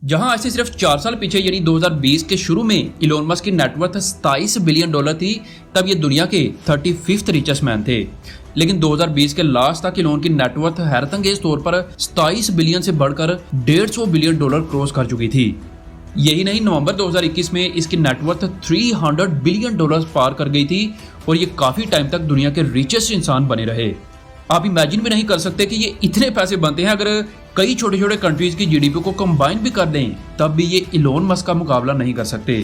जहां आज से सिर्फ 4 साल पीछे यानी 2020 के शुरू में इलोन मस्क की नेटवर्थ 27 बिलियन डॉलर थी, तब ये दुनिया के 35th रिचेस्ट मैन थे। लेकिन 2020 के लास्ट तक इलोन की नेटवर्थ हैरतअंगेज तौर पर 27 बिलियन से बढ़कर 150 बिलियन डॉलर क्रॉस कर चुकी थी। यही नहीं, नवंबर 2021 में इसकी नेटवर्थ 300 बिलियन डॉलर पार कर गई थी और ये काफी टाइम तक दुनिया के रिचेस्ट इंसान बने रहे। आप इमेजिन भी नहीं कर सकते कि ये इतने पैसे बनते हैं। अगर कई छोटे छोटे कंट्रीज की जीडीपी को कंबाइन भी कर दें तब भी ये इलोन मस्क का मुकाबला नहीं कर सकते।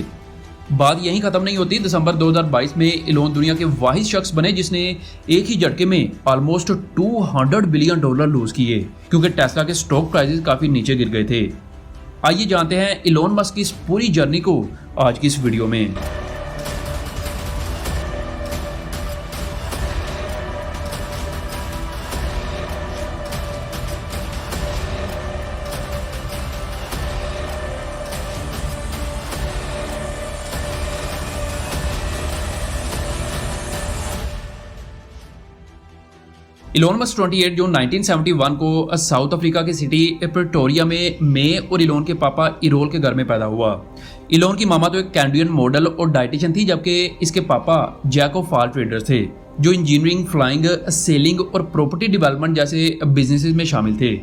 बात यहीं खत्म नहीं होती। दिसंबर 2022 में इलोन दुनिया के वाहिद शख्स बने जिसने एक ही झटके में ऑलमोस्ट 200 बिलियन डॉलर लूज किए, क्योंकि टेस्ला के स्टॉक प्राइसेस काफी नीचे गिर गए थे। आइए जानते हैं इलोन मस्क की इस पूरी जर्नी को आज की इस वीडियो में। इलोन मस्क 28 जून 1971 को साउथ अफ्रीका की सिटी प्रिटोरिया में मे और इलोन के पापा इरोल के घर में पैदा हुआ। इलोन की मामा तो एक कैनेडियन मॉडल और डाइटिशियन थी, जबकि इसके पापा जैक ऑफ ऑल ट्रेडर्स थे, जो इंजीनियरिंग, फ्लाइंग, सेलिंग और प्रॉपर्टी डेवलपमेंट जैसे बिजनेसेस में शामिल थे।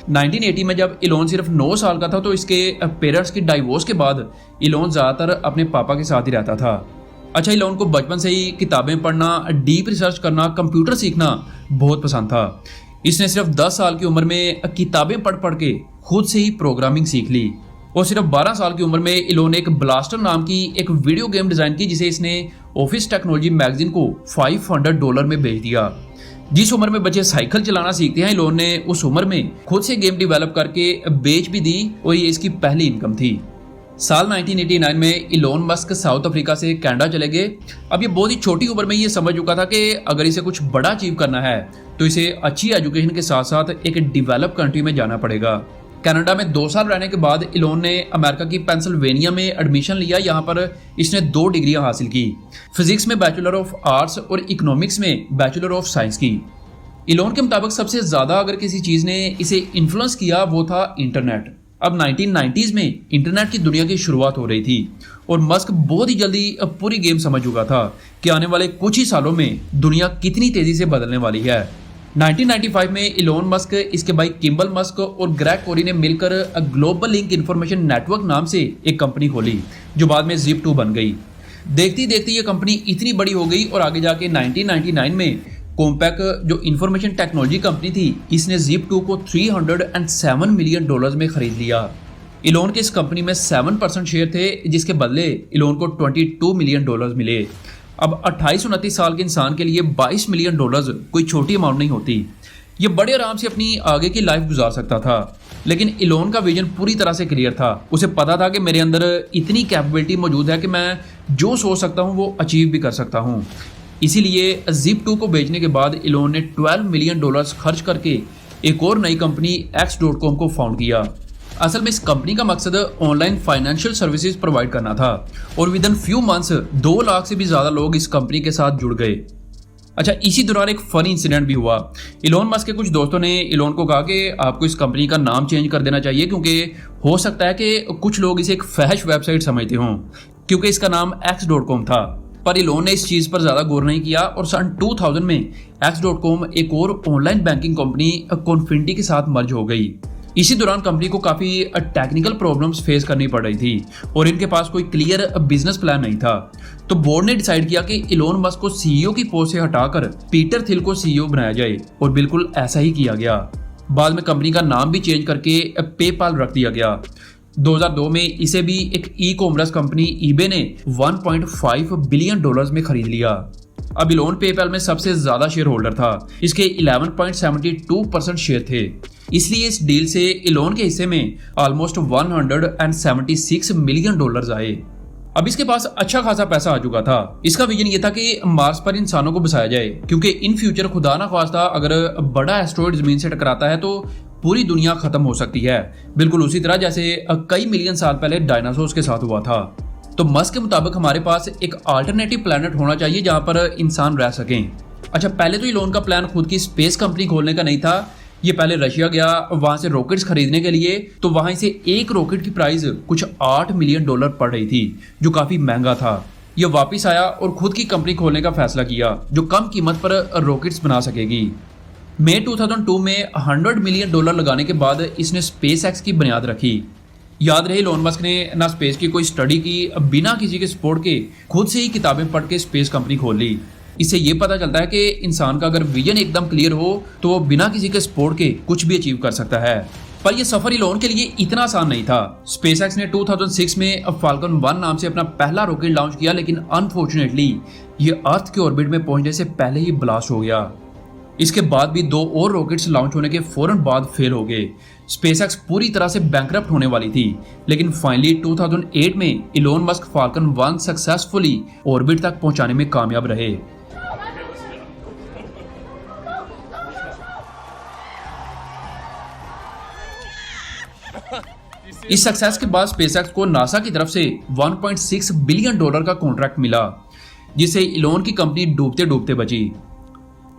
1980 में जब इलोन सिर्फ 9 साल का था तो इसके पेरेंट्स की डाइवोर्स के बाद इलोन ज़्यादातर अपने पापा के साथ ही रहता था। अच्छा, इलोन को बचपन से ही किताबें पढ़ना, डीप रिसर्च करना, कंप्यूटर सीखना बहुत पसंद था। इसने सिर्फ 10 साल की उम्र में किताबें पढ़ पढ़ के खुद से ही प्रोग्रामिंग सीख ली और सिर्फ 12 साल की उम्र में इलोन ने एक ब्लास्टर नाम की एक वीडियो गेम डिज़ाइन की, जिसे इसने ऑफिस टेक्नोलॉजी मैगजीन को $500 में बेच दिया। जिस उम्र में बच्चे साइकिल चलाना सीखते हैं, इलोन ने उस उम्र में खुद से गेम डेवलप करके बेच भी दी और ये इसकी पहली इनकम थी। साल 1989 में इलोन मस्क साउथ अफ्रीका से कनाडा चले गए। अब ये बहुत ही छोटी उम्र में ये समझ चुका था कि अगर इसे कुछ बड़ा अचीव करना है तो इसे अच्छी एजुकेशन के साथ साथ एक डेवलप कंट्री में जाना पड़ेगा। कनाडा में 2 साल रहने के बाद इलोन ने अमेरिका की पेंसिल्वेनिया में एडमिशन लिया। यहाँ पर इसने 2 डिग्रियां हासिल की, फिजिक्स में बैचलर ऑफ आर्ट्स और इकोनॉमिक्स में बैचलर ऑफ साइंस की। इलोन के मुताबिक सबसे ज़्यादा अगर किसी चीज़ ने इसे इन्फ्लुएंस किया वो था इंटरनेट। अब 1990s में इंटरनेट की दुनिया की शुरुआत हो रही थी और मस्क बहुत ही जल्दी अब पूरी गेम समझ चुका था कि आने वाले कुछ ही सालों में दुनिया कितनी तेजी से बदलने वाली है। 1995 में इलोन मस्क, इसके भाई किम्बल मस्क और ग्रेग कोरी ने मिलकर ग्लोबल लिंक इंफॉर्मेशन नेटवर्क नाम से एक कंपनी खोली, जो बाद में Zip2 बन गई। देखती देखती ये कंपनी इतनी बड़ी हो गई और आगे जाके 1999 में कॉम्पैक, जो इंफॉर्मेशन टेक्नोलॉजी कंपनी थी, इसने Zip2 को $307 मिलियन में खरीद लिया। इलोन के इस कंपनी में 7% शेयर थे, जिसके बदले इलोन को $22 मिलियन मिले। अब 28-29 साल के इंसान के लिए $22 मिलियन कोई छोटी अमाउंट नहीं होती। ये बड़े आराम से अपनी आगे की लाइफ गुजार सकता था, लेकिन इलोन का विजन पूरी तरह से क्लियर था। उसे पता था कि मेरे अंदर इतनी कैपेबिलिटी मौजूद है कि मैं जो सोच सकता हूँ वो अचीव भी कर सकता हूँ। इसीलिए Zip2 को बेचने के बाद इलोन ने $12 मिलियन खर्च करके एक और नई कंपनी X.com को फाउंड किया। असल में इस कंपनी का मकसद ऑनलाइन फाइनेंशियल सर्विसेज प्रोवाइड करना था और with in few months 2 lakh से भी ज़्यादा लोग इस कंपनी के साथ जुड़ गए। अच्छा, इसी दौरान एक फनी इंसिडेंट भी हुआ। इलोन मस्क के कुछ दोस्तों ने इलोन को कहा कि आपको इस कंपनी का नाम चेंज कर देना चाहिए, क्योंकि हो सकता है कि कुछ लोग इसे एक फैश वेबसाइट समझते हों, क्योंकि इसका नाम X.com था। पर इलोन ने इस चीज़ पर ज़्यादा गौर नहीं किया और सन 2000 में X.com एक और ऑनलाइन बैंकिंग कंपनी कॉन्फिनिटी के साथ मर्ज हो गई। इसी दौरान कंपनी को काफ़ी टेक्निकल प्रॉब्लम्स फेस करनी पड़ रही थी और इनके पास कोई क्लियर बिजनेस प्लान नहीं था। तो बोर्ड ने डिसाइड किया कि इलोन मस्क को सीईओ की पोस्ट से हटाकर पीटर थिल को सीईओ बनाया जाए और बिल्कुल ऐसा ही किया गया। बाद में कंपनी का नाम भी चेंज करके पेपाल रख दिया गया। 2002 में इसे भी एक ई कॉमर्स कंपनी ईबे ने $1.5 बिलियन में खरीद लिया। अब इलोन पेपैल में सबसे ज्यादा शेयर होल्डर था, इसके 11.72% शेयर थे। इसलिए इस डील से इलोन के हिस्से में ऑलमोस्ट $176 मिलियन आए। अब इसके पास अच्छा खासा पैसा आ चुका था। इसका विजन ये था कि मार्स पर इंसानों को बसाया जाए, क्योंकि इन फ्यूचर खुदा ना खास्ता अगर बड़ा एस्ट्रॉइड जमीन से टकराता है तो पूरी दुनिया खत्म हो सकती है, बिल्कुल उसी तरह जैसे कई मिलियन साल पहले डायनासोर्स के साथ हुआ था। तो मस्क के मुताबिक हमारे पास एक अल्टरनेटिव प्लैनेट होना चाहिए जहां पर इंसान रह सकें। अच्छा, पहले तो इलोन का प्लान खुद की स्पेस कंपनी खोलने का नहीं था, ये पहले रशिया गया वहां से रॉकेट्स खरीदने के लिए, तो वहां से एक रॉकेट की प्राइस कुछ $8 मिलियन पड़ रही थी, जो काफी महंगा था। ये वापस आया और खुद की कंपनी खोलने का फैसला किया जो कम कीमत पर रॉकेट्स बना सकेगी। मई 2002 में $100 मिलियन लगाने के बाद इसने स्पेसएक्स की बुनियाद रखी। याद रहे, इलोन मस्क ने ना स्पेस की कोई स्टडी की, बिना किसी के सपोर्ट के खुद से ही किताबें पढ़ के स्पेस कंपनी खोल ली। इससे ये पता चलता है कि इंसान का अगर विजन एकदम क्लियर हो तो वो बिना किसी के सपोर्ट के कुछ भी अचीव कर सकता है। पर यह सफर इलोन के लिए इतना आसान नहीं था। स्पेसएक्स ने 2006 में फाल्कन 1 नाम से अपना पहला रॉकेट लॉन्च किया, लेकिन अनफॉर्चुनेटली ये अर्थ के ऑर्बिट में पहुंचने से पहले ही ब्लास्ट हो गया। इसके बाद भी 2 और रॉकेट्स लॉन्च होने के फौरन बाद फेल हो गए। स्पेसएक्स पूरी तरह से बैंकरप्ट होने वाली थी, लेकिन फाइनली 2008 में Elon Musk falcon 1 successfully orbit तक पहुंचाने में कामयाब रहे। इस सक्सेस के बाद स्पेसएक्स को नासा की तरफ से $1.6 बिलियन का कॉन्ट्रैक्ट मिला, जिससे इलोन की कंपनी डूबते डूबते बची।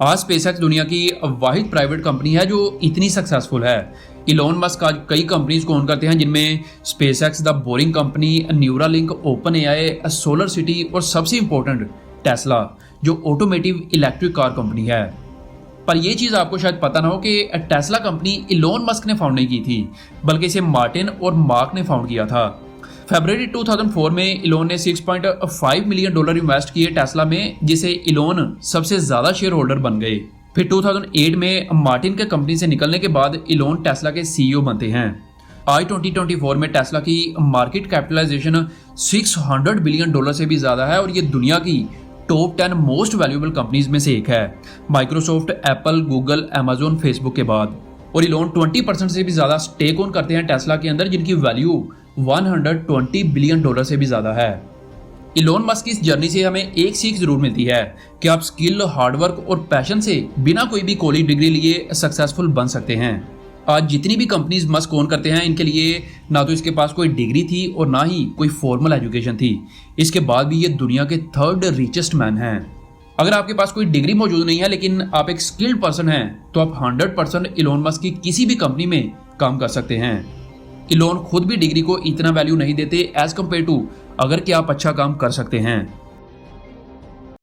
आज स्पेसएक्स दुनिया की वाहिद प्राइवेट कंपनी है जो इतनी सक्सेसफुल है। इलोन मस्क आज कई कंपनीज को ओन करते हैं, जिनमें SpaceX, the boring company, Neuralink, open AI, solar city और सबसे इंपॉर्टेंट टेस्ला, जो ऑटोमेटिव इलेक्ट्रिक कार कंपनी है। पर यह चीज आपको शायद पता ना हो कि टेस्ला कंपनी इलोन मस्क ने फाउंड नहीं की थी, बल्कि इसे मार्टिन और मार्क ने फाउंड किया था। फरवरी 2004 में इलोन ने $6.5 मिलियन इन्वेस्ट किए टेस्ला में, जिसे इलोन सबसे ज्यादा शेयर होल्डर बन गए। फिर 2008 में मार्टिन के कंपनी से निकलने के बाद इलोन टेस्ला के सीईओ बनते हैं। आज 2024 में टेस्ला की मार्केट कैपिटलाइजेशन $600 बिलियन से भी ज्यादा है और ये दुनिया की टॉप 10 मोस्ट वैल्यूएबल कंपनीज में से एक है, Microsoft, Apple, Google, Amazon, Facebook के बाद। और इलोन 20% से भी ज्यादा स्टेक ओन करते हैं टेस्ला के अंदर, जिनकी वैल्यू $120 बिलियन से भी ज्यादा है। इलोन मस्क की इस जर्नी से हमें एक सीख जरूर मिलती है कि आप स्किल, हार्डवर्क और पैशन से बिना कोई भी कॉलेज डिग्री लिए सक्सेसफुल बन सकते हैं। आज जितनी भी कंपनीज मस्क ओन करते हैं, इनके लिए ना तो इसके पास कोई डिग्री थी और ना ही कोई फॉर्मल एजुकेशन थी। इसके बाद भी ये दुनिया के 3rd रिचेस्ट मैन हैं। अगर आपके पास कोई डिग्री मौजूद नहीं है लेकिन आप एक स्किल्ड पर्सन हैं, तो आप 100% इलोन मस्क की किसी भी कंपनी में काम कर सकते हैं। इलोन खुद भी डिग्री को इतना वैल्यू नहीं देते एज कम्पेयर टू अगर कि आप अच्छा काम कर सकते हैं।